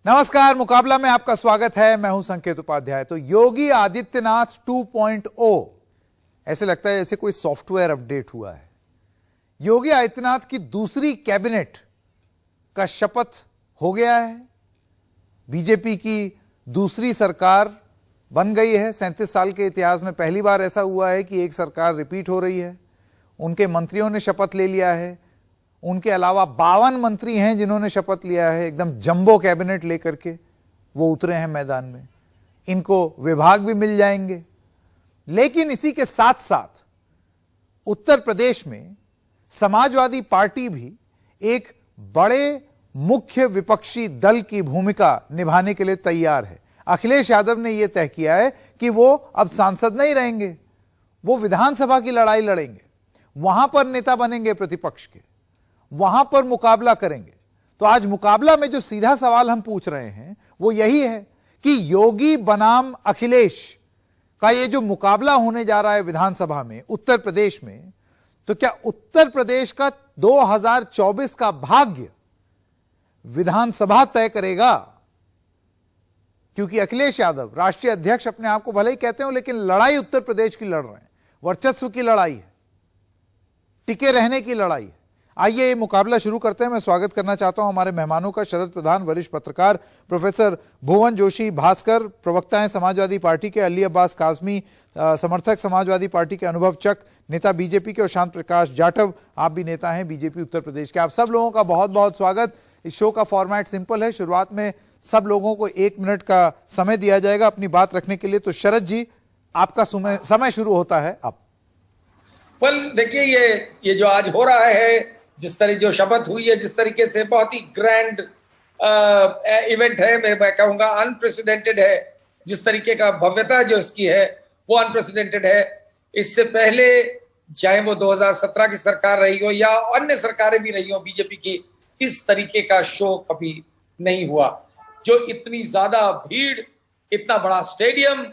नमस्कार, मुकाबला में आपका स्वागत है। मैं हूं संकेत उपाध्याय। तो योगी आदित्यनाथ 2.0 ऐसे लगता है जैसे कोई सॉफ्टवेयर अपडेट हुआ है। योगी आदित्यनाथ की दूसरी कैबिनेट का शपथ हो गया है। बीजेपी की दूसरी सरकार बन गई है। 37 साल के इतिहास में पहली बार ऐसा हुआ है कि एक सरकार रिपीट हो रही है। उनके मंत्रियों ने शपथ ले लिया है। उनके अलावा 52 मंत्री हैं जिन्होंने शपथ लिया है। एकदम जंबो कैबिनेट लेकर के वो उतरे हैं मैदान में। इनको विभाग भी मिल जाएंगे। लेकिन इसी के साथ साथ उत्तर प्रदेश में समाजवादी पार्टी भी एक बड़े मुख्य विपक्षी दल की भूमिका निभाने के लिए तैयार है। अखिलेश यादव ने यह तय किया है कि वो अब सांसद नहीं रहेंगे, वो विधानसभा की लड़ाई लड़ेंगे, वहां पर नेता बनेंगे प्रतिपक्ष के, वहां पर मुकाबला करेंगे। तो आज मुकाबला में जो सीधा सवाल हम पूछ रहे हैं वो यही है कि योगी बनाम अखिलेश का ये जो मुकाबला होने जा रहा है विधानसभा में उत्तर प्रदेश में, तो क्या उत्तर प्रदेश का 2024 का भाग्य विधानसभा तय करेगा? क्योंकि अखिलेश यादव राष्ट्रीय अध्यक्ष अपने आप को भले ही कहते हो, लेकिन लड़ाई उत्तर प्रदेश की लड़ रहे हैं। वर्चस्व की लड़ाई है, टिके रहने की लड़ाई है। आइए ये मुकाबला शुरू करते हैं। मैं स्वागत करना चाहता हूं हमारे मेहमानों का। शरद प्रधान, वरिष्ठ पत्रकार प्रोफेसर भुवन जोशी, भास्कर प्रवक्ता हैं समाजवादी पार्टी के, अली अब्बास काजमी समर्थक समाजवादी पार्टी के, अनुभव चक नेता बीजेपी के, और शांत प्रकाश जाटव आप भी नेता हैं बीजेपी उत्तर प्रदेश के। आप सब लोगों का बहुत बहुत स्वागत। इस शो का फॉर्मेट सिंपल है। शुरुआत में सब लोगों को 1 मिनट का समय दिया जाएगा अपनी बात रखने के लिए। तो शरद जी, आपका समय शुरू होता है अब। देखिए, ये जो आज हो रहा है, जिस तरह जो शपथ हुई है, जिस तरीके से बहुत ही ग्रैंड इवेंट है, मैं कहूंगा अनप्रेसिडेंटेड है। जिस तरीके का भव्यता जो इसकी है वो अनप्रेसिडेंटेड है। इससे पहले चाहे वो 2017 की सरकार रही हो या अन्य सरकारें भी रही हो बीजेपी की, इस तरीके का शो कभी नहीं हुआ। जो इतनी ज्यादा भीड़, इतना बड़ा स्टेडियम,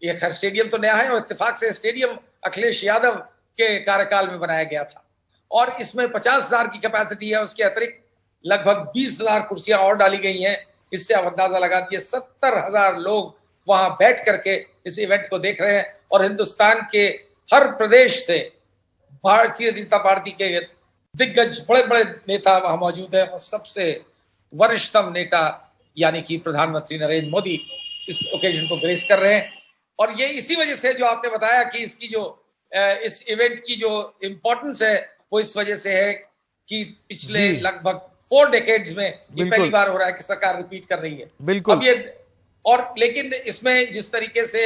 ये खैर स्टेडियम तो नया है और इत्तेफाक से स्टेडियम अखिलेश यादव के कार्यकाल में बनाया गया था और इसमें 50,000 की कैपेसिटी है। उसके अतिरिक्त लगभग 20,000 कुर्सियां और डाली गई हैं। इससे आप अंदाजा लगा दिए 70,000 लोग वहां बैठ करके इस इवेंट को देख रहे हैं। और हिंदुस्तान के हर प्रदेश से भारतीय जनता पार्टी के दिग्गज बड़े बड़े नेता वहां मौजूद हैं और सबसे वरिष्ठतम नेता यानी कि प्रधानमंत्री नरेंद्र मोदी इस ओकेजन को ग्रेस कर रहे हैं। और ये इसी वजह से जो आपने बताया कि इसकी जो इस इवेंट की जो इंपॉर्टेंस है वो इस वजह से है कि पिछले लगभग 4 डेकेड्स में ये पहली बार हो रहा है कि सरकार रिपीट कर रही है। बिल्कुल। अब ये और लेकिन इसमें जिस तरीके से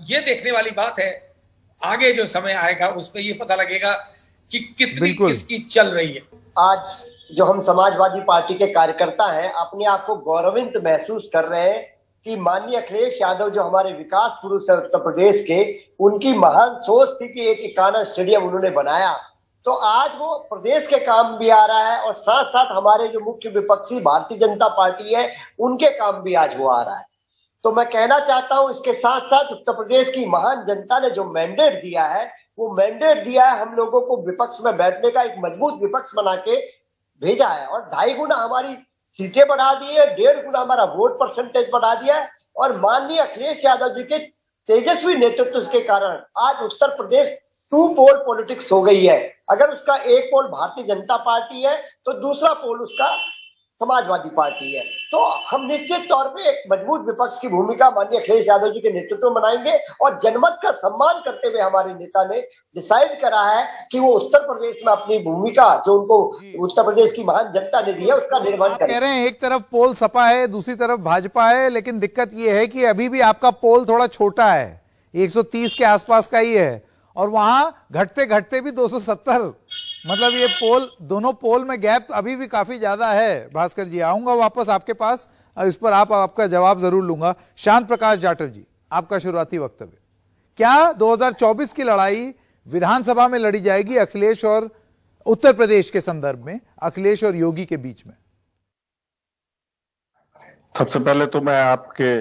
ये देखने वाली बात है, आगे जो समय आएगा उसमें ये पता लगेगा कि कितनी किसकी चल रही है। आज जो हम समाजवादी पार्टी के कार्यकर्ता हैं, अपने आप को गौरवान्वित महसूस कर रहे हैं कि माननीय अखिलेश यादव जो हमारे विकास पुरुष है उत्तर प्रदेश के, उनकी महान सोच थी कि एक इकाना स्टेडियम उन्होंने बनाया, तो आज वो प्रदेश के काम भी आ रहा है और साथ साथ हमारे जो मुख्य विपक्षी भारतीय जनता पार्टी है उनके काम भी आज वो आ रहा है। तो मैं कहना चाहता हूं, इसके साथ साथ उत्तर प्रदेश की महान जनता ने जो मैंडेट दिया है, वो मैंडेट दिया है हम लोगों को विपक्ष में बैठने का, एक मजबूत विपक्ष बना के भेजा है और 2.5 गुना हमारी सीटें बढ़ा दी है, 1.5 गुना हमारा वोट परसेंटेज बढ़ा दिया है। और माननीय अखिलेश यादव जी के तेजस्वी नेतृत्व के कारण आज उत्तर प्रदेश 2 पोल पॉलिटिक्स हो गई है। अगर उसका एक पोल भारतीय जनता पार्टी है तो दूसरा पोल उसका समाजवादी पार्टी है। तो हम निश्चित तौर पे एक मजबूत विपक्ष की भूमिका माननीय अखिलेश यादव जी के नेतृत्व में बनाएंगे और जनमत का सम्मान करते हुए हमारे नेता ने डिसाइड करा है कि वो उत्तर प्रदेश में अपनी भूमिका जो उनको उत्तर प्रदेश की महान जनता ने दी है उसका निर्वहन करें। कह रहे हैं एक तरफ पोल सपा है, दूसरी तरफ भाजपा है, लेकिन दिक्कत ये है कि अभी भी आपका पोल थोड़ा छोटा है, 130 के आसपास का ही है और वहां घटते घटते भी 270। मतलब ये पोल, दोनों पोल में गैप अभी भी काफी ज्यादा है। भास्कर जी, आऊंगा वापस आपके पास, इस पर आपका जवाब जरूर लूंगा। शांत प्रकाश जाटव जी, आपका शुरुआती वक्तव्य। क्या 2024 की लड़ाई विधानसभा में लड़ी जाएगी अखिलेश और उत्तर प्रदेश के संदर्भ में, अखिलेश और योगी के बीच में? सबसे पहले तो मैं आपके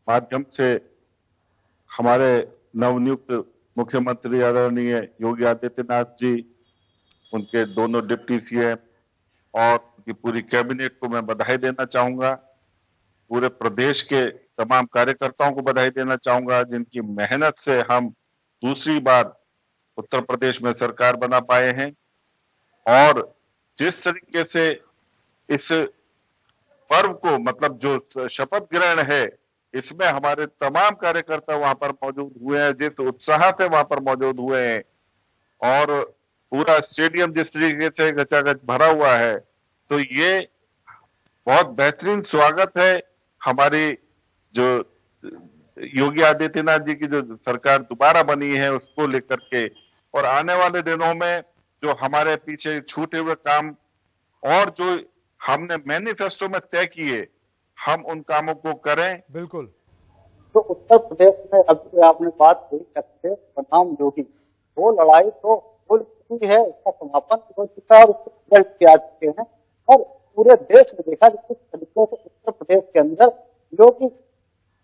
माध्यम से हमारे नवनियुक्त मुख्यमंत्री आदरणीय योगी आदित्यनाथ जी, उनके दोनों डिप्टी सीएम और उनकी पूरी कैबिनेट को मैं बधाई देना चाहूंगा। पूरे प्रदेश के तमाम कार्यकर्ताओं को बधाई देना चाहूंगा, जिनकी मेहनत से हम दूसरी बार उत्तर प्रदेश में सरकार बना पाए हैं। और जिस तरीके से इस पर्व को, मतलब जो शपथ ग्रहण है, इसमें हमारे तमाम कार्यकर्ता वहां पर मौजूद हुए हैं, जिस उत्साह से वहां पर मौजूद हुए हैं, और पूरा स्टेडियम जिस तरीके से गचागच भरा हुआ है, तो ये बहुत बेहतरीन स्वागत है। हमारी जो योगी आदित्यनाथ जी की जो सरकार दोबारा बनी है उसको लेकर के, और आने वाले दिनों में जो हमारे पीछे छूटे हुए काम और जो हमने मैनिफेस्टो में तय किए, हम उन कामों को करें। बिल्कुल। तो उत्तर प्रदेश में अभी आपने बात की अखिलेश बनाम योगी, वो लड़ाई तो हो चुकी है, उसका समापन हो चुका है और उसके रिजल्ट भी आ चुके हैं। और पूरे देश ने देखा कि किस तरीके से उत्तर प्रदेश के अंदर योगी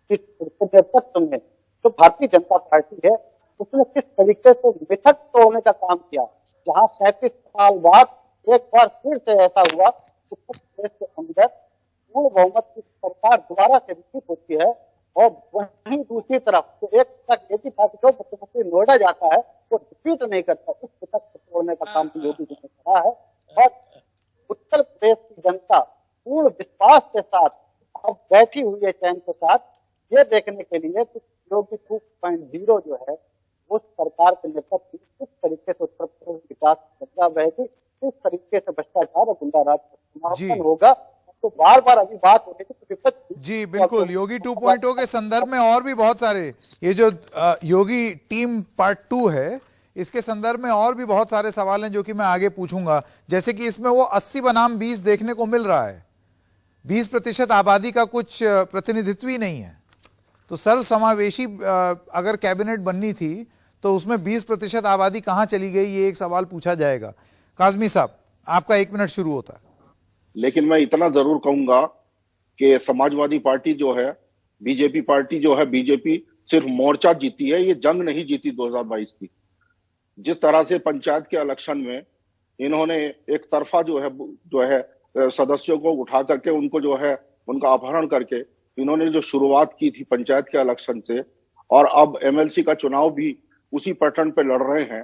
किस नेतृत्व में जो भारतीय जनता पार्टी है उसने किस तरीके से मिथक तोड़ने का काम किया। जहां 37 साल बाद एक बार फिर से ऐसा हुआ, उत्तर प्रदेश के अंदर पूर्ण बहुमत की सरकार दोबारा से रिपीट होती है, और वहीं दूसरी तरफ तो एक तक एक ही पार्टी जो मुख्यमंत्री नोएडा जाता है वो रिपीट नहीं करता। इस मिथक को तोड़ने का काम योगी जी ने करा है, और उत्तर प्रदेश की जनता पूर्ण विश्वास के साथ अब बैठी हुई है, चैन के साथ, ये देखने के लिए कि योगी 2.0 जो है उस सरकार के नेतृत्व में किस तरीके से उत्तर प्रदेश विकास पंजाब रहेगी, किस तरीके से भ्रष्टाचार और गुंडाराज का समापन होगा। तो बार बार अभी बात होती थी विपक्ष जी बिल्कुल, योगी 2.0 के संदर्भ में और भी बहुत सारे, ये जो योगी टीम पार्ट 2 है, इसके संदर्भ में और भी बहुत सारे सवाल हैं जो कि मैं आगे पूछूंगा। जैसे कि इसमें वो 80 बनाम 20 देखने को मिल रहा है, 20% आबादी का कुछ प्रतिनिधित्व ही नहीं है। तो सर्वसमावेशी अगर कैबिनेट बननी थी तो उसमें 20% आबादी कहां चली गई, ये एक सवाल पूछा जाएगा। काजमी साहब, आपका 1 मिनट शुरू होता है। लेकिन मैं इतना जरूर कहूंगा कि समाजवादी पार्टी जो है, बीजेपी पार्टी जो है, बीजेपी सिर्फ मोर्चा जीती है, ये जंग नहीं जीती 2022 की। जिस तरह से पंचायत के इलेक्शन में इन्होंने एक तरफा जो है सदस्यों को उठा करके उनको जो है उनका अपहरण करके इन्होंने जो शुरुआत की थी पंचायत के इलेक्शन से, और अब एमएलसी का चुनाव भी उसी पैटर्न पे लड़ रहे हैं,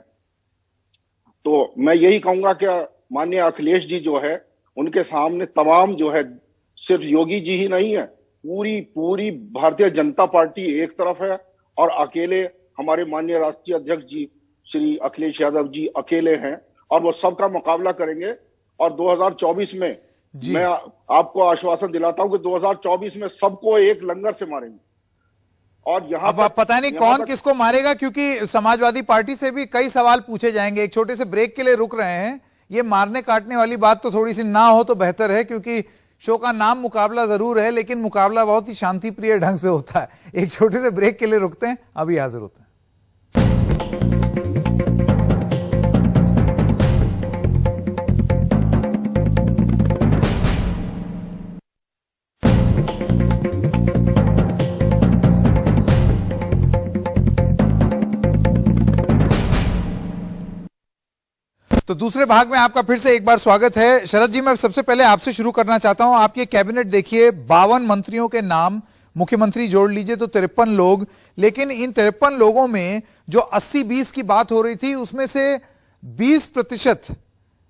तो मैं यही कहूंगा कि माननीय अखिलेश जी जो है उनके सामने तमाम जो है, सिर्फ योगी जी ही नहीं है, पूरी भारतीय जनता पार्टी एक तरफ है, और अकेले हमारे माननीय राष्ट्रीय अध्यक्ष जी श्री अखिलेश यादव जी अकेले हैं, और वो सबका मुकाबला करेंगे। और 2024 में मैं आपको आश्वासन दिलाता हूं कि 2024 में सबको एक लंगर से मारेंगे। और यहाँ अब आप पता नहीं कौन किसको मारेगा, क्योंकि समाजवादी पार्टी से भी कई सवाल पूछे जाएंगे। एक छोटे से ब्रेक के लिए रुक रहे हैं। ये मारने काटने वाली बात तो थोड़ी सी ना हो तो बेहतर है, क्योंकि शो का नाम मुकाबला जरूर है, लेकिन मुकाबला बहुत ही शांति प्रिय ढंग से होता है। एक छोटे से ब्रेक के लिए रुकते हैं, अभी हाजिर होते हैं। तो दूसरे भाग में आपका फिर से एक बार स्वागत है। शरद जी, मैं सबसे पहले आपसे शुरू करना चाहता हूं। आप ये कैबिनेट देखिए, 52 मंत्रियों के नाम, मुख्यमंत्री जोड़ लीजिए तो 53 लोग, लेकिन इन 53 लोगों में जो 80-20 की बात हो रही थी, उसमें से 20%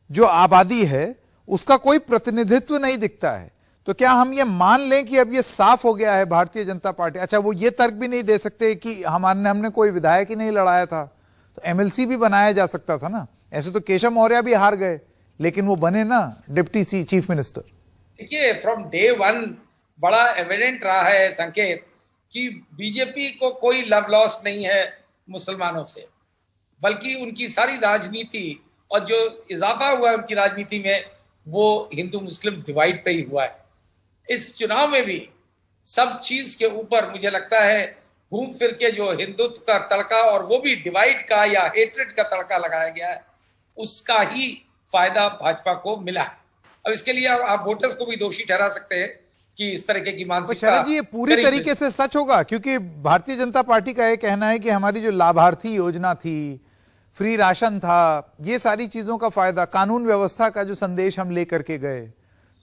जो आबादी है उसका कोई प्रतिनिधित्व नहीं दिखता है। तो क्या हम ये मान लें कि अब ये साफ हो गया है भारतीय जनता पार्टी? अच्छा, वो ये तर्क भी नहीं दे सकते कि हमने कोई विधायक ही नहीं लड़ाया था, तो एमएलसी भी बनाया जा सकता था ना। ऐसे तो केशव मौर्य भी हार गए, लेकिन वो बने ना डिप्टी चीफ मिनिस्टर। देखिए, फ्रॉम डे 1 बड़ा एविडेंट रहा है संकेत कि बीजेपी को कोई लव लॉस नहीं है मुसलमानों से, बल्कि उनकी सारी राजनीति और जो इजाफा हुआ है उनकी राजनीति में, वो हिंदू मुस्लिम डिवाइड पे ही हुआ है। इस चुनाव में भी सब चीज के ऊपर मुझे लगता है घूम फिर के जो हिंदुत्व का तड़का, और वो भी डिवाइड का या हेट्रेड का तड़का लगाया गया है, उसका ही फायदा भाजपा को मिला है। अब इसके लिए आप वोटर्स को भी दोषी ठहरा सकते हैं कि इस तरह की मानसिकता। शरद जी, ये पूरी तरीके से सच होगा? क्योंकि भारतीय जनता पार्टी का यह कहना है कि हमारी जो लाभार्थी योजना थी, फ्री राशन था, ये सारी चीजों का फायदा, कानून व्यवस्था का जो संदेश हम लेकर के गए,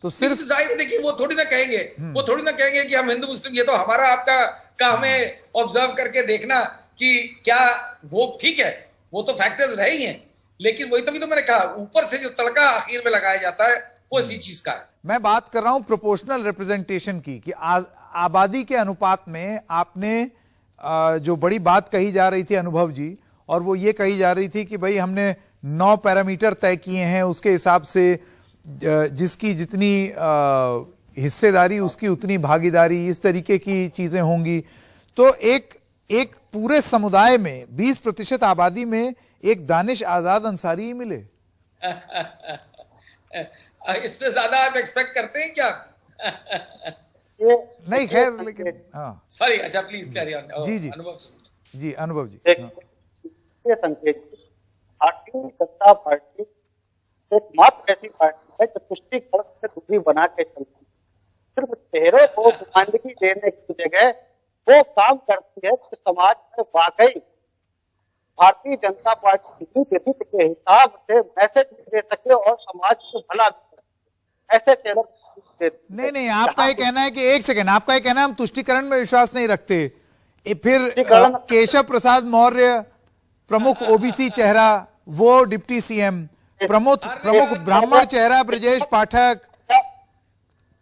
तो सिर्फ जाहिर देखिए वो थोड़ी ना कहेंगे कि हम हिंदू मुस्लिम, ये तो हमारा आपका काम है ऑब्जर्व करके देखना कि क्या वो ठीक है, वो तो फैक्टर्स रहे ही हैं, लेकिन वही तभी तो मैंने कहा ऊपर से जो तड़का आखिर में लगाया जाता है वो इसी चीज का है। मैं बात कर रहा हूं प्रोपोर्शनल रिप्रेजेंटेशन की, कि आबादी के अनुपात में आपने जो बड़ी बात कही जा रही थी अनुभव जी, और वो ये कही जा रही थी कि भाई हमने 9 पैरामीटर तय किए हैं, उसके हिसाब से जिसकी जितनी हिस्सेदारी उसकी उतनी भागीदारी, इस तरीके की चीजें होंगी। तो एक पूरे समुदाय में 20% आबादी में एक दानिश आजाद अंसारी ही मिले। इससे ज्यादा आप एक्सपेक्ट करते हैं क्या? नहीं खैर, लेकिन हाँ सॉरी, अच्छा प्लीज कैरी ऑन। जी अनुभव जी संकेत, भारतीय जनता पार्टी एकमात्र ऐसी पार्टी है जो तुष्टिकरण से दूरी बना के चलती है। सिर्फ चेहरे को नुमाइंदगी देने की जगह वो काम करती है कि समाज में वाकई भारतीय जनता पार्टी नीति के हिसाब से मैसेज दे सके और समाज को भला भी कर सके। ऐसे चेहरे नहीं, आपका ये कहना है कि एक सेकंड, आपका ये कहना है हम तुष्टिकरण में विश्वास नहीं रखते। फिर केशव प्रसाद मौर्य प्रमुख ओबीसी चेहरा, वो डिप्टी सीएम, प्रमुख ब्राह्मण चेहरा ब्रजेश पाठक,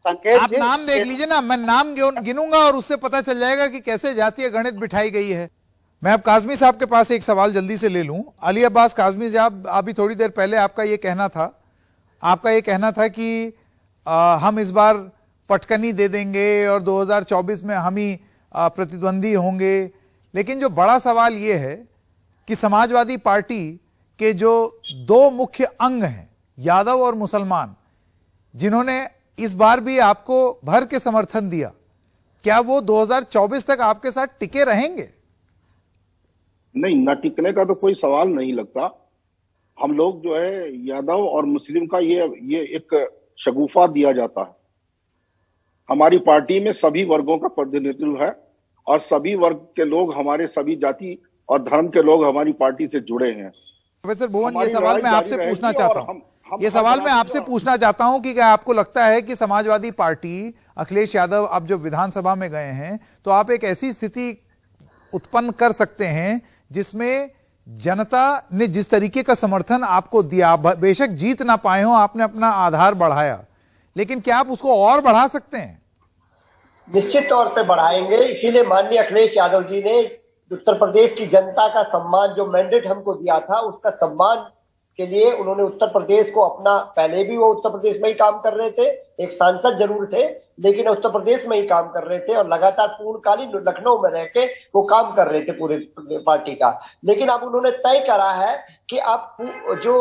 आप नाम देख लीजिए ना, मैं नाम गिनूंगा और उससे पता चल जाएगा कि कैसे जातीय गणित बिठाई गई है। मैं अब काजमी साहब के पास एक सवाल जल्दी से ले लूं। अली अब्बास काजमी साहब, अभी थोड़ी देर पहले आपका ये कहना था कि हम इस बार पटकनी दे देंगे और 2024 में हम ही प्रतिद्वंदी होंगे, लेकिन जो बड़ा सवाल ये है कि समाजवादी पार्टी के जो 2 मुख्य अंग हैं, यादव और मुसलमान, जिन्होंने इस बार भी आपको भर के समर्थन दिया, क्या वो 2024 तक आपके साथ टिके रहेंगे? नहीं, न टिकने का तो कोई सवाल नहीं लगता। हम लोग जो है यादव और मुस्लिम का ये एक शगुफा दिया जाता है। हमारी पार्टी में सभी वर्गों का प्रतिनिधित्व है और सभी वर्ग के लोग, हमारे सभी जाति और धर्म के लोग हमारी पार्टी से जुड़े हैं। प्रोफेसर भुवन, ये सवाल मैं आपसे पूछना चाहता हूं, पूछना चाहता हूं कि क्या आपको लगता है कि समाजवादी पार्टी, अखिलेश यादव अब जब विधानसभा में गए हैं तो आप एक ऐसी स्थिति उत्पन्न कर सकते हैं जिसमें जनता ने जिस तरीके का समर्थन आपको दिया, बेशक जीत ना पाए हो, आपने अपना आधार बढ़ाया, लेकिन क्या आप उसको और बढ़ा सकते हैं? निश्चित तौर पे बढ़ाएंगे। इसीलिए माननीय अखिलेश यादव जी ने उत्तर प्रदेश की जनता का सम्मान, जो मैंडेट हमको दिया था, उसका सम्मान के लिए उन्होंने उत्तर प्रदेश को अपना, पहले भी वो उत्तर प्रदेश में ही काम कर रहे थे, एक सांसद जरूर थे, लेकिन उत्तर प्रदेश में ही काम कर रहे थे और लगातार पूर्णकालीन लखनऊ में रह के वो काम कर रहे थे पूरे पार्टी का। लेकिन अब उन्होंने तय करा है कि अब जो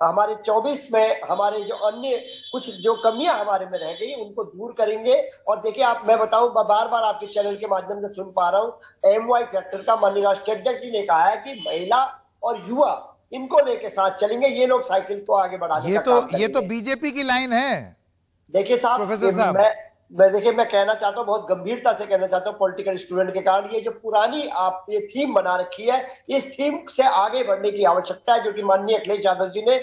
हमारे 24 में हमारे जो अन्य कुछ जो कमियां हमारे में रह गई उनको दूर करेंगे। और देखिए, आप, मैं बताऊं, बार बार आपके चैनल के माध्यम से सुन पा रहा हूं, MY फैक्टर का माननीय राष्ट्रीय अध्यक्ष जी ने कहा है कि महिला और युवा इनको लेके साथ चलेंगे, ये लोग साइकिल को आगे बढ़ाने का काम करेंगे। ये तो बीजेपी की लाइन है। देखिए साहब, प्रोफेसर साहब, मैं कहना चाहता हूं, बहुत गंभीरता से कहना चाहता हूं, पॉलिटिकल स्टूडेंट के कारण, ये जो पुरानी आप ये थीम बना रखी है, इस थीम से आगे बढ़ने की आवश्यकता है, जो कि माननीय अखिलेश यादव जी ने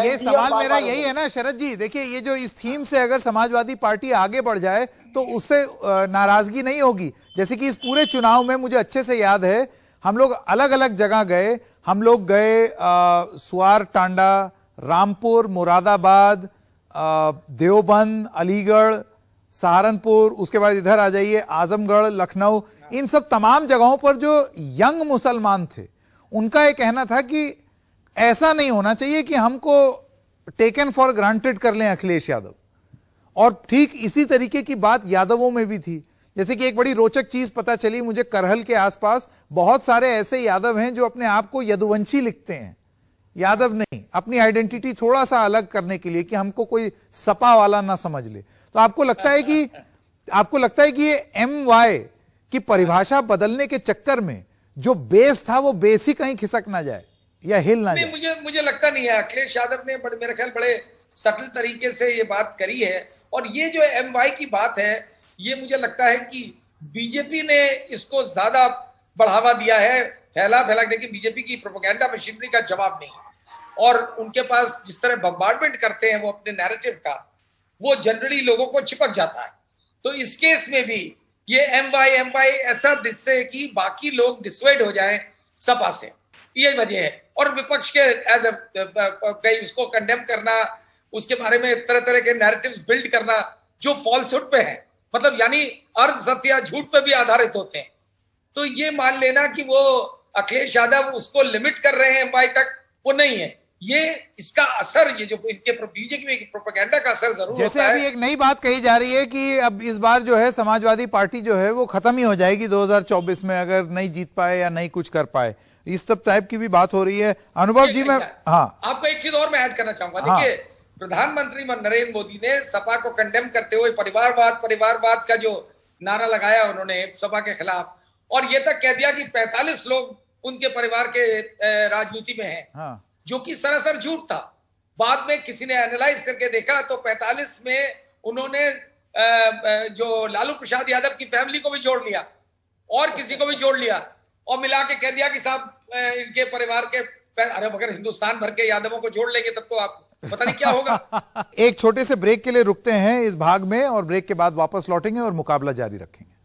ये सवाल मेरा यही है ना शरद जी, देखिए ये जो इस थीम से अगर समाजवादी पार्टी आगे बढ़ जाए तो उससे नाराजगी नहीं होगी। जैसे कि इस पूरे चुनाव में मुझे अच्छे से याद है, हम लोग अलग अलग जगह गए, हम लोग गए सुआर टांडा, रामपुर, मुरादाबाद, देवबंद, अलीगढ़, सहारनपुर, उसके बाद इधर आ जाइए आजमगढ़, लखनऊ, इन सब तमाम जगहों पर जो यंग मुसलमान थे उनका ये कहना था कि ऐसा नहीं होना चाहिए कि हमको टेकन फॉर ग्रांटेड कर लें अखिलेश यादव। और ठीक इसी तरीके की बात यादवों में भी थी। जैसे कि एक बड़ी रोचक चीज पता चली मुझे, करहल के आसपास बहुत सारे ऐसे यादव हैं जो अपने आप को यदुवंशी लिखते हैं, यादव नहीं, अपनी आइडेंटिटी थोड़ा सा अलग करने के लिए कि हमको कोई सपा वाला ना समझ ले। तो आपको लगता है कि ये MY की परिभाषा बदलने के चक्कर में जो बेस था वो बेस ही कहीं खिसक ना जाए या हिल ना जाए? मुझे लगता नहीं है। अखिलेश यादव ने मेरे ख्याल बड़े सटल तरीके से ये बात करी है। और ये जो MY की बात है, ये मुझे लगता है कि बीजेपी ने इसको ज्यादा बढ़ावा दिया है, फैला देखिए बीजेपी की प्रोपेगेंडा मशीनरी का जवाब नहीं, और उनके पास जिस तरह बम्बार्डमेंट करते हैं वो अपने नैरेटिव का, वो जनरली लोगों को चिपक जाता है। तो इस केस में भी ये एम वाई ऐसा जिससे कि बाकी लोग डिसवेड हो जाएं सपा से, ये वजह है। और विपक्ष के एज कई उसको कंडेम करना, उसके बारे में तरह तरह के नैरेटिव्स बिल्ड करना जो फॉल्सहुड पे है, मतलब यानी अर्ध सत्य या झूठ पे भी आधारित होते हैं। तो ये मान लेना कि वो अखिलेश यादव उसको लिमिट कर रहे हैं एमवाई तक, वो नहीं है। ये इसका असर, ये जो इनके बीजेपी में प्रोपेगेंडा का असर जरूर जैसे होता अभी है। एक नई बात कही जा रही है कि अब इस बार जो है समाजवादी पार्टी जो है वो खत्म ही हो जाएगी 2024 में, अगर नहीं जीत पाए या नहीं कुछ कर पाए, इस सब टाइप की भी बात हो रही है। अनुभव जी, मैं आपको एक चीज और मैं ऐड करना चाहूंगा। देखिए, प्रधानमंत्री नरेंद्र मोदी ने सपा को कंडेम करते हुए परिवारवाद का जो नारा लगाया उन्होंने सपा के खिलाफ, और ये तक कह दिया कि 45 लोग उनके परिवार के राजनीति में हैं, जो कि सरासर झूठ था। बाद में किसी ने एनालाइज करके देखा तो 45 में उन्होंने जो लालू प्रसाद यादव की फैमिली को भी जोड़ लिया और किसी को भी जोड़ लिया और मिला के कह दिया कि साहब इनके परिवार के, अरे अगर हिंदुस्तान भर के यादवों को जोड़ लेंगे तब तो आप पता नहीं क्या होगा। एक छोटे से ब्रेक के लिए रुकते हैं इस भाग में, और ब्रेक के बाद वापस लौटेंगे और मुकाबला जारी रखेंगे।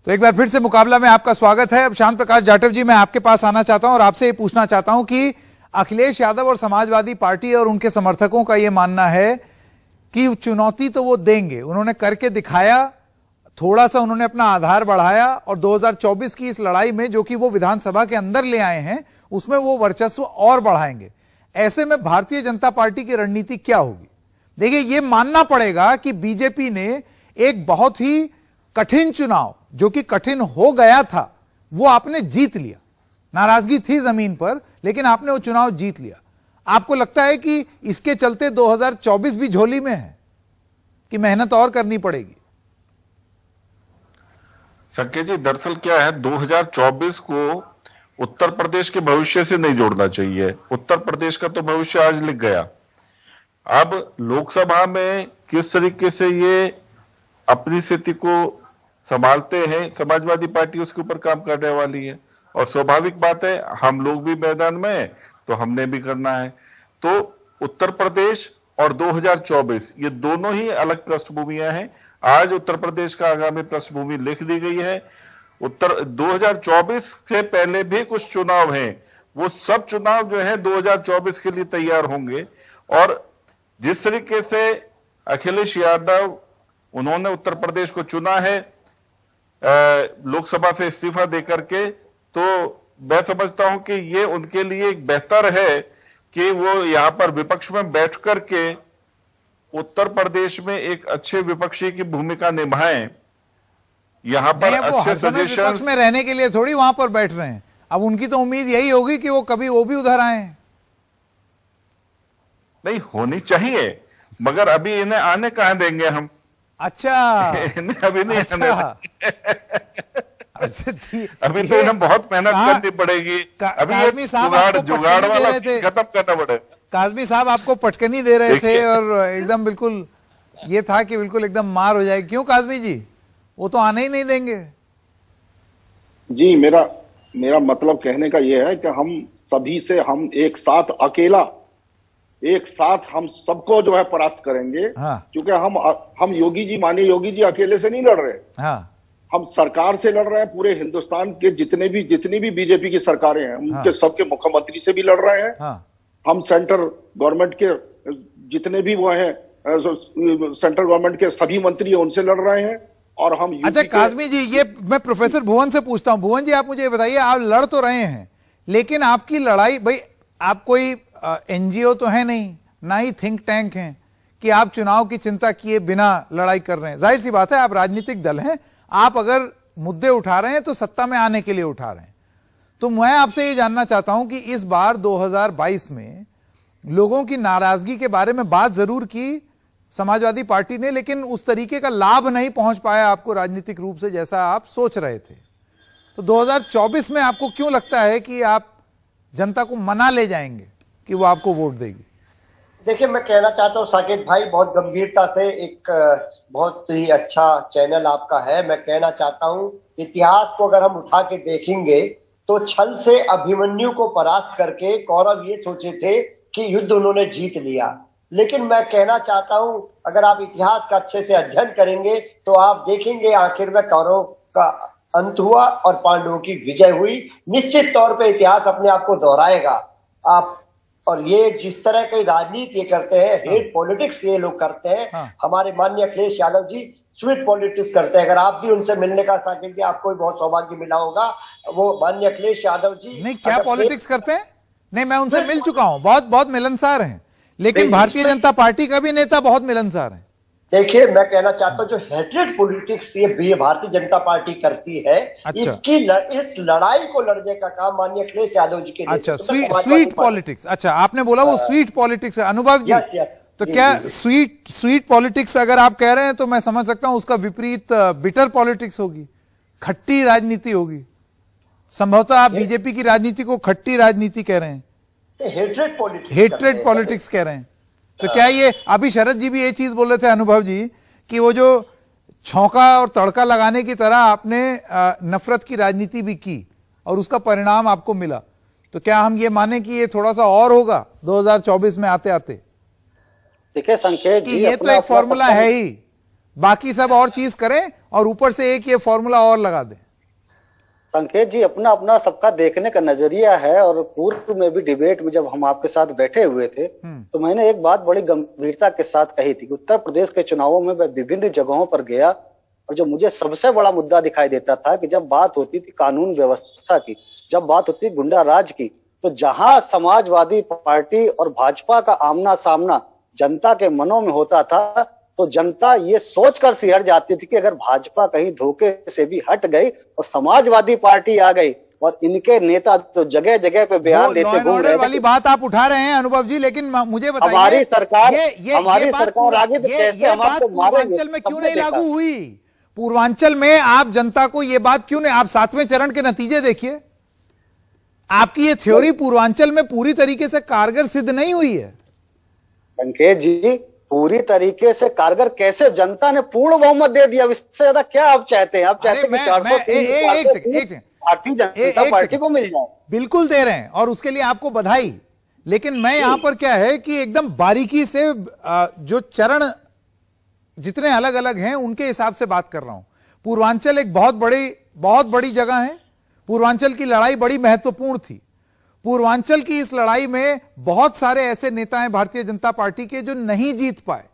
तो एक बार फिर से मुकाबला में आपका स्वागत है। अब शांत प्रकाश जाटव जी, मैं आपके पास आना चाहता हूं और आपसे ये पूछना चाहता हूं कि अखिलेश यादव और समाजवादी पार्टी और उनके समर्थकों का यह मानना है कि चुनौती तो वो देंगे, उन्होंने करके दिखाया, थोड़ा सा उन्होंने अपना आधार बढ़ाया और 2024 की इस लड़ाई में जो कि वो विधानसभा के अंदर ले आए हैं उसमें वो वर्चस्व और बढ़ाएंगे। ऐसे में भारतीय जनता पार्टी की रणनीति क्या होगी? देखिए, ये मानना पड़ेगा कि बीजेपी ने एक बहुत ही कठिन चुनाव, जो कि कठिन हो गया था, वो आपने जीत लिया। नाराजगी थी जमीन पर, लेकिन आपने वो चुनाव जीत लिया। आपको लगता है कि इसके चलते 2024 भी झोली में है कि मेहनत और करनी पड़ेगी? संकेत जी, दरअसल क्या है, 2024 को उत्तर प्रदेश के भविष्य से नहीं जोड़ना चाहिए। उत्तर प्रदेश का तो भविष्य आज लिख गया। अब लोकसभा में किस तरीके से ये अपनी स्थिति को संभालते हैं, समाजवादी पार्टी उसके ऊपर काम करने वाली है। और स्वाभाविक बात है, हम लोग भी मैदान में हैं तो हमने भी करना है। तो उत्तर प्रदेश और 2024 ये दोनों ही अलग पृष्ठभूमियां हैं। आज उत्तर प्रदेश का आगामी पृष्ठभूमि लिख दी गई है। 2024 से पहले भी कुछ चुनाव हैं, वो सब चुनाव जो है 2024 के लिए तैयार होंगे। और जिस तरीके से अखिलेश यादव उन्होंने उत्तर प्रदेश को चुना है लोकसभा से इस्तीफा देकर के, तो मैं समझता हूं कि ये उनके लिए एक बेहतर है कि वो यहां पर विपक्ष में बैठ करके उत्तर प्रदेश में एक अच्छे विपक्षी की भूमिका निभाएं। यहां पर अच्छे सजेशन, विपक्ष में रहने के लिए थोड़ी वहां पर बैठ रहे हैं। अब उनकी तो उम्मीद यही होगी कि वो कभी वो भी उधर आए। नहीं होनी चाहिए, मगर अभी इन्हें आने कहां देंगे हम? अच्छा, इन्हें अभी नहीं आने अच्छा, अभी तो इन्हें बहुत मेहनत करनी पड़ेगी। अभी ये जुगाड़ वाला खत्म करना पड़ेगा। काज़मी साहब आपको पटकनी दे रहे थे और एकदम बिल्कुल ये था कि बिल्कुल एकदम मार हो जाएगी। क्यों काज़मी जी, वो तो आने ही नहीं देंगे? जी, मेरा मतलब कहने का ये है कि हम सभी से, हम एक साथ अकेला, एक साथ हम सबको जो है परास्त करेंगे। क्योंकि हम योगी जी, माननीय योगी जी अकेले से नहीं लड़ रहे। हम सरकार से लड़ रहे हैं। पूरे हिंदुस्तान के जितनी भी बीजेपी की सरकारें हैं उनके सबके मुख्यमंत्री से भी लड़ रहे हैं। हम सेंट्रल गवर्नमेंट के जितने भी वो हैं, सेंट्रल गवर्नमेंट के सभी मंत्री हैं, उनसे लड़ रहे हैं। और हम अच्छा काज़मी जी, ये मैं प्रोफेसर भुवन से पूछता हूं। भुवन जी, आप मुझे बताइए, आप लड़ तो रहे हैं, लेकिन आपकी लड़ाई, भाई आप कोई एनजीओ तो है नहीं, ना ही थिंक टैंक हैं कि आप चुनाव की चिंता किए बिना लड़ाई कर रहे हैं। जाहिर सी बात है, आप राजनीतिक दल हैं, आप अगर मुद्दे उठा रहे हैं तो सत्ता में आने के लिए उठा रहे हैं। तो मैं आपसे ये जानना चाहता हूं कि इस बार 2022 में लोगों की नाराजगी के बारे में बात जरूर की समाजवादी पार्टी ने, लेकिन उस तरीके का लाभ नहीं पहुंच पाया आपको राजनीतिक रूप से जैसा आप सोच रहे थे। तो 2024 में आपको क्यों लगता है कि आप जनता को मना ले जाएंगे कि वो आपको वोट देगी? देखिए, मैं कहना चाहता हूँ साकेत भाई, बहुत गंभीरता से एक बहुत ही अच्छा चैनल आपका है। मैं कहना चाहता हूँ इतिहास को अगर हम उठा के देखेंगे तो छल से अभिमन्यु को परास्त करके कौरव ये सोचे थे कि युद्ध उन्होंने जीत लिया। लेकिन मैं कहना चाहता हूँ अगर आप इतिहास का अच्छे से अध्ययन करेंगे तो आप देखेंगे आखिर में कौरव का अंत हुआ और पांडवों की विजय हुई। निश्चित तौर पे इतिहास अपने आप को दोहराएगा। आप और ये जिस तरह की राजनीति ये करते हैं, हेट पॉलिटिक्स ये लोग करते हैं, हमारे माननीय अखिलेश यादव जी स्वीट पॉलिटिक्स करते हैं। अगर आप भी उनसे मिलने का साकेत जी, आपको भी बहुत सौभाग्य मिला होगा। वो माननीय अखिलेश यादव जी नहीं, क्या पॉलिटिक्स करते हैं? नहीं, मैं उनसे मिल चुका हूं, बहुत बहुत मिलनसार हैं, लेकिन भारतीय जनता पार्टी का भी नेता बहुत मिलनसार है। देखिए, मैं कहना चाहता हूं जो हेट्रेड पॉलिटिक्स ये भारतीय जनता पार्टी करती है, अच्छा। इस लड़ाई को लड़ने का काम माननीय अखिलेश यादव जी के लिए। अच्छा, स्वीट पॉलिटिक्स। अच्छा, आपने बोला वो स्वीट पॉलिटिक्स है। अनुभव जी, तो क्या स्वीट पॉलिटिक्स अगर आप कह रहे हैं तो मैं समझ सकता हूं उसका विपरीत बिटर पॉलिटिक्स होगी, खट्टी राजनीति होगी। संभवतः आप बीजेपी की राजनीति को खट्टी राजनीति कह रहे हैं, हेट्रेड पॉलिटिक्स कह रहे हैं। तो क्या ये अभी शरद जी भी ये चीज बोल रहे थे, अनुभव जी, कि वो जो छौंका और तड़का लगाने की तरह आपने नफरत की राजनीति भी की और उसका परिणाम आपको मिला, तो क्या हम ये माने कि ये थोड़ा सा और होगा 2024 में आते आते? देखिए संकेत जी, ये तो एक फॉर्मूला है ही, बाकी सब और चीज करें और ऊपर से एक ये फॉर्मूला और लगा दें। संकेत जी, अपना अपना सबका देखने का नजरिया है। और पूर्व में भी डिबेट में जब हम आपके साथ बैठे हुए थे तो मैंने एक बात बड़ी गंभीरता के साथ कही थी कि उत्तर प्रदेश के चुनावों में मैं विभिन्न जगहों पर गया और जो मुझे सबसे बड़ा मुद्दा दिखाई देता था कि जब बात होती थी कानून व्यवस्था की, जब बात होती गुंडा राज की, तो जहां समाजवादी पार्टी और भाजपा का आमना सामना जनता के मनों में होता था तो जनता ये सोचकर सिहर जाती थी कि अगर भाजपा कहीं धोखे से भी हट गई और समाजवादी पार्टी आ गई और इनके नेता तो जगह जगह पे बयान देते घूम रहे वाली बात आप उठा रहे हैं अनुभव जी, लेकिन मुझे बताइए हमारी सरकार आगे तो कैसे हम आपको पूर्वांचल में क्यों नहीं लागू हुई? पूर्वांचल में आप जनता को ये बात क्यों नहीं? आप 7वें चरण के नतीजे देखिए, आपकी ये थ्योरी पूर्वांचल में पूरी तरीके से कारगर सिद्ध नहीं हुई है। संकेत जी, पूरी तरीके से कारगर कैसे? जनता ने पूर्ण बहुमत दे दिया, इससे ज्यादा क्या आप चाहते हैं? आप चाहते हैं कि 403 भारतीय जनता पार्टी को मिल जाए। बिल्कुल दे रहे हैं और उसके लिए आपको बधाई, लेकिन मैं यहां पर क्या है कि एकदम बारीकी से जो चरण जितने अलग अलग हैं उनके हिसाब से बात कर रहा हूं। पूर्वांचल एक बहुत बड़ी जगह है, पूर्वांचल की लड़ाई बड़ी महत्वपूर्ण थी। पूर्वांचल की इस लड़ाई में बहुत सारे ऐसे नेता हैं भारतीय जनता पार्टी के जो नहीं जीत पाए।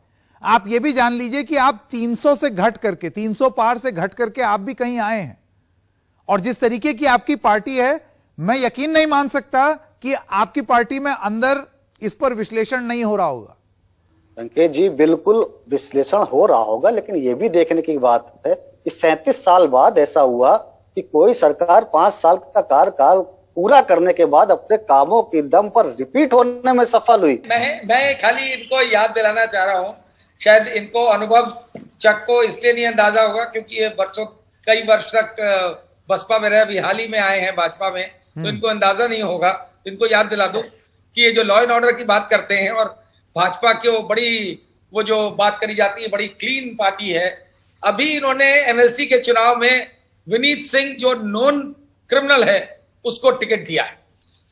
आप ये भी जान लीजिए कि आप 300 से घट करके, 300 पार से घट करके आप भी कहीं आए हैं, और जिस तरीके की आपकी पार्टी है, मैं यकीन नहीं मान सकता कि आपकी पार्टी में अंदर इस पर विश्लेषण नहीं हो रहा होगा। संकेत जी, बिल्कुल विश्लेषण हो रहा होगा, लेकिन यह भी देखने की बात है कि 37 साल बाद ऐसा हुआ कि कोई सरकार 5 साल का कार्यकाल पूरा करने के बाद अपने कामों के दम पर रिपीट होने में सफल हुई। मैं खाली इनको याद दिलाना चाह रहा हूं, शायद इनको अनुभव चक को इसलिए नहीं अंदाजा होगा क्योंकि ये कई वर्ष तक बसपा में रहे, अभी हाल ही में आए हैं भाजपा में, तो इनको अंदाजा नहीं होगा। इनको याद दिला दूं कि ये जो लॉ एंड ऑर्डर की बात करते हैं और भाजपा की वो जो बात करी जाती है बड़ी क्लीन पार्टी है। अभी इन्होंने एमएलसी के चुनाव में विनीत सिंह जो नॉन क्रिमिनल है उसको टिकट दिया है।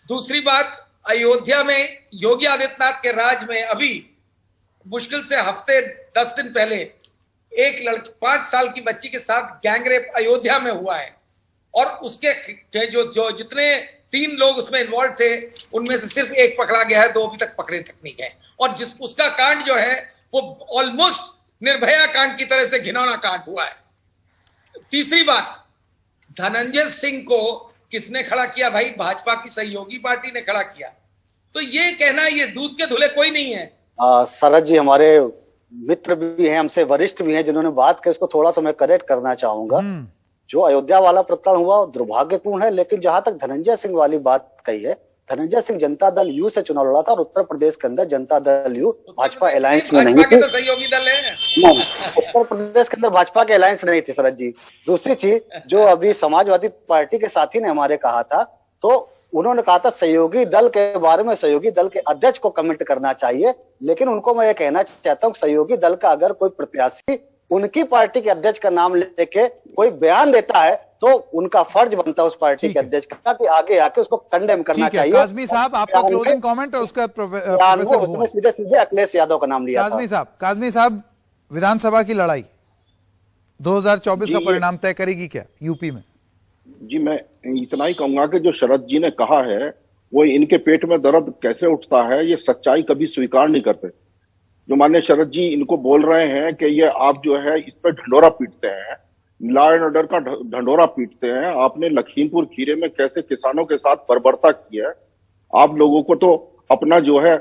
दूसरी बात, अयोध्या में योगी आदित्यनाथ के राज में अभी मुश्किल से हफ्ते 10 दिन पहले एक लड़की 5 साल की बच्ची के साथ गैंगरेप अयोध्या में हुआ है, और उसके जो जितने 3 लोग उसमें इन्वॉल्व थे उनमें से सिर्फ एक पकड़ा गया है, 2 अभी तक पकड़े तक नहीं गए, और उसका कांड जो है वो ऑलमोस्ट निर्भया कांड की तरह से घिनौना कांड हुआ है। तीसरी बात, धनंजय सिंह को किसने खड़ा किया? भाई भाजपा की सहयोगी पार्टी ने खड़ा किया। तो ये कहना ये दूध के धुले कोई नहीं है। शरद जी हमारे मित्र भी हैं, हमसे वरिष्ठ भी हैं, जिन्होंने बात की उसको थोड़ा सा मैं करेक्ट करना चाहूंगा। जो अयोध्या वाला प्रकरण हुआ दुर्भाग्यपूर्ण है, लेकिन जहां तक धनंजय सिंह वाली बात कही है, धनंजय सिंह जनता दल यू से चुनाव लड़ा था और उत्तर प्रदेश के अंदर जनता दल यू भाजपा अलायंस में नहीं थी। तो सहयोगी दल है। उत्तर प्रदेश के अंदर भाजपा के अलायंस नहीं थी शरद जी। दूसरी चीज, जो अभी समाजवादी पार्टी के साथी ने हमारे कहा था, तो उन्होंने कहा था सहयोगी दल के बारे में सहयोगी दल के अध्यक्ष को कमेंट करना चाहिए, लेकिन उनको मैं ये कहना चाहता हूँ सहयोगी दल का अगर कोई प्रत्याशी उनकी पार्टी के अध्यक्ष का नाम लेके कोई बयान देता है तो उनका फर्ज बनता है उस पार्टी के अध्यक्ष का कि आगे आके उसको कंडेम करना चाहिए। काज़मी साहब, आपका क्लोजिंग कमेंट और उसका प्रोफेसर उसने सीधे सीधे अखिलेश यादव का नाम लिया। काज़मी साहब, विधानसभा की लड़ाई 2024 का परिणाम तय करेगी क्या यूपी में? जी, मैं इतना ही कहूंगा कि जो शरद जी ने कहा है वो इनके पेट में दर्द कैसे उठता है, ये सच्चाई कभी स्वीकार नहीं करते। जो माननीय शरद जी इनको बोल रहे हैं कि ये आप जो है इस पर ढंडोरा पीटते हैं, लॉ एंड ऑर्डर का ढंडोरा पीटते हैं। आपने लखीमपुर खीरे में कैसे किसानों के साथ बर्बरता की है, आप लोगों को तो अपना जो है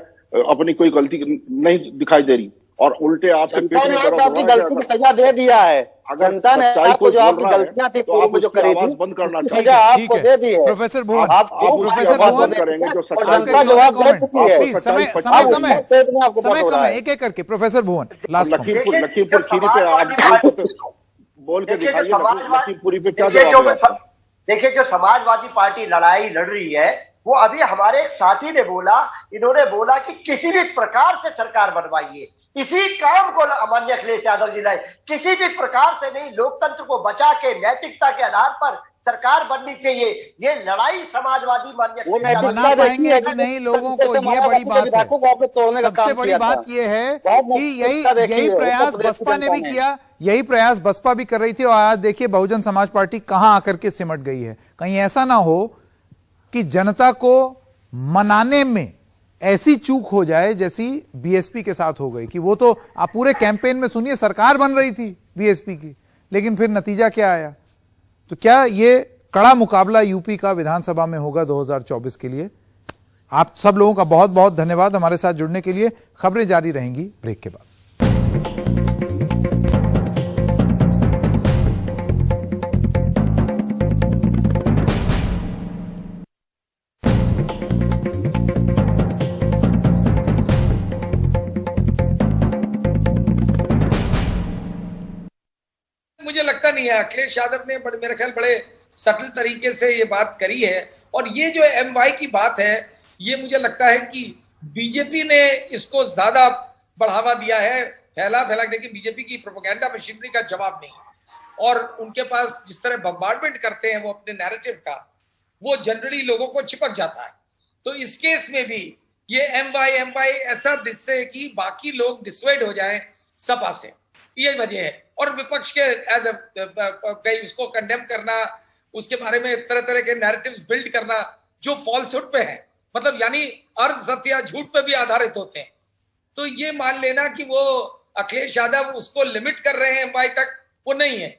अपनी कोई गलती नहीं दिखाई दे रही और उल्टे आपके पेट में दर्द आपकी गलती की सजा दे दिया है। जनता ने आपको जो आपकी गलतियां थी तो आप जो करी थी बंद करना सजा आपको दे दी है। प्रोफेसर भुवन, प्रोफेसर भुवन करेंगे जो जनता जवाब दे चुकी है। प्लीज, समय कम है, समय कम है, एक एक करके प्रोफेसर भुवन लास्ट लखीमपुर खीरी पे आप बोल के दिखाइए, लखीमपुरी पे क्या जवाब है? देखिए, जो समाजवादी पार्टी लड़ाई लड़ रही है वो अभी हमारे एक साथी ने बोला, इन्होंने बोला कि किसी भी प्रकार से सरकार बनवाइए, इसी काम को माननीय अखिलेश यादव जी लाए, किसी भी प्रकार से नहीं, लोकतंत्र को बचा के नैतिकता के आधार पर सरकार बननी चाहिए। ये लड़ाई समाजवादी माननीय मना पाएंगे कि नहीं लोगों को, ये बड़ी बात है। सबसे बड़ी बात ये है कि यही प्रयास बसपा ने भी किया, यही प्रयास बसपा भी कर रही थी और आज देखिए बहुजन समाज पार्टी कहां आकर के सिमट गई है। कहीं ऐसा ना हो कि जनता को मनाने में ऐसी चूक हो जाए जैसी बीएसपी के साथ हो गई कि वो तो आप पूरे कैंपेन में सुनिए सरकार बन रही थी बीएसपी की, लेकिन फिर नतीजा क्या आया। तो क्या ये कड़ा मुकाबला यूपी का विधानसभा में होगा 2024 के लिए? आप सब लोगों का बहुत बहुत धन्यवाद हमारे साथ जुड़ने के लिए। खबरें जारी रहेंगी ब्रेक के बाद। मुझे लगता नहीं है, अखिलेश यादव ने मेरे ख्याल बड़े सटल तरीके से ये बात करी है। और ये जो एमवाई की बात है, ये मुझे लगता है कि बीजेपी ने इसको ज्यादा बढ़ावा दिया है, फैला के बीजेपी की प्रोपेगेंडा मशीनरी का जवाब नहीं। और उनके पास जिस तरह बम्बार्डमेंट करते हैं वो अपने नैरेटिव का, वो जनरली लोगों को चिपक जाता है। तो इस केस में भी ये एमवाई ऐसा जिससे कि बाकी लोग डिसवाइड हो जाएं सपा से, ये वजह है। और विपक्ष के एज कहीं उसको कंडेम करना, उसके बारे में तरह तरह के नैरेटिव्स बिल्ड करना जो फॉल्सहुड पे है, मतलब यानी अर्ध सत्य या झूठ पे भी आधारित होते हैं। तो ये मान लेना कि वो अखिलेश यादव उसको लिमिट कर रहे हैं एमवाई तक, वो नहीं है।